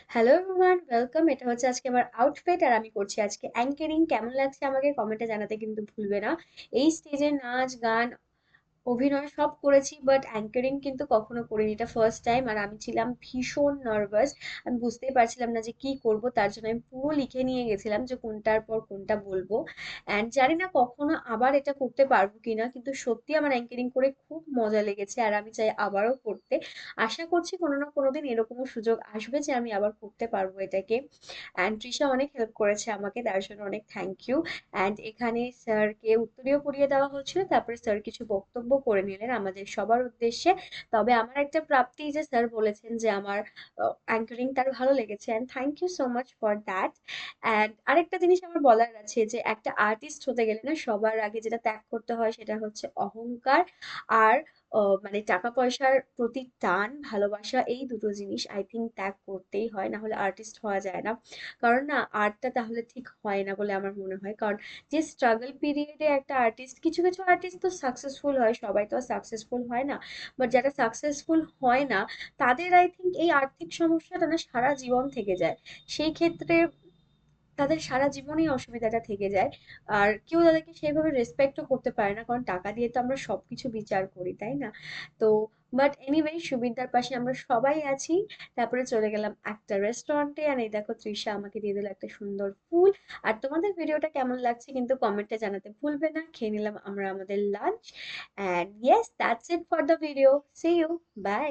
Hello everyone, welcome. এটা হচ্ছে আজকে আমার আউটফিট আর আমি করছি আজকে অ্যাঙ্কারিং। কেমন লাগছে আমাকে কমেন্টে জানাতে কিন্তু ভুলবে না। এই স্টেজে নাচ গান অভিনয় সব করেছি, বাট অ্যাঙ্কারিং কিন্তু কখনো করিনি। এটা ফার্স্ট টাইম আর আমি ছিলাম ভীষণ নার্ভাস। আমি বুঝতেই পারছিলাম না যে কি করব, তার জন্য আমি পুরো লিখে নিয়ে গেছিলাম যে কোনটার পর কোনটা বলবো। অ্যান্ড জানি না কখনো আবার এটা করতে পারবো কিনা, কিন্তু সত্যি আমার অ্যাঙ্কারিং করে খুব মজা লেগেছে আর আমি চাই আবারও করতে। আশা করছি কোনো না কোনো দিন এরকমও সুযোগ আসবে যে আমি আবার করতে পারবো এটাকে। অ্যান্ড তৃষা অনেক হেল্প করেছে আমাকে, তার জন্য অনেক থ্যাংক ইউ। অ্যান্ড এখানে স্যারকে উত্তরীয় পড়িয়ে দেওয়া হচ্ছিল, তারপরে স্যার কিছু বক্তব্য করে নিলেন আমাদের সবার উদ্দেশ্যে। তবে আমার একটা প্রাপ্তি যে স্যার বলেছেন যে আমার অ্যাঙ্কারিং তার ভালো লেগেছে, and thank you so much for that. And আরেকটা জিনিস আমার বলার আছে যে একটা আর্টিস্ট হতে গেলে না সবার আগে যেটা ত্যাগ করতে হয় সেটা হচ্ছে অহংকার আর মানে টাকা পয়সার প্রতি টান, ভালোবাসা। এই দুটো জিনিস আই থিঙ্ক ত্যাগ করতেই হয়, না হলে আর্টিস্ট হওয়া যায় না। কারণ না, আর্টটা তাহলে ঠিক হয় না বলে আমার মনে হয়। কারণ যে স্ট্রাগল পিরিয়ডে একটা আর্টিস্ট, কিছু কিছু আর্টিস্ট তো সাকসেসফুল হয়, সবাই তো সাকসেসফুল হয় না। বাট যারা সাকসেসফুল হয় না তাদের আই থিঙ্ক এই আর্থিক সমস্যাটা না সারা জীবন থেকে যায়। সেই ক্ষেত্রে তাদের সারা জীবনই অসুবিধাটা থেকে যায়। আর কেউ তাদেরকে সেইভাবে রেসপেক্টও করতে পারে না, কারণ টাকা দিয়ে তো আমরা সবকিছু বিচার করি, তাই না? তো বাট এনিওয়ে, সুবিদ্যার পাশে আমরা সবাই আছি। তারপরে চলে গেলাম একটা রেস্টুরেন্টে, আর এই দেখো তৃষা আমাকে দিয়ে দিল একটা সুন্দর ফুল। আর তোমাদের ভিডিওটা কেমন লাগছে কিন্তু কমেন্টে জানাতে ভুলবে না। খেয়ে নিলাম আমরা আমাদের lunch, and yes, that's it for the video. See you, by.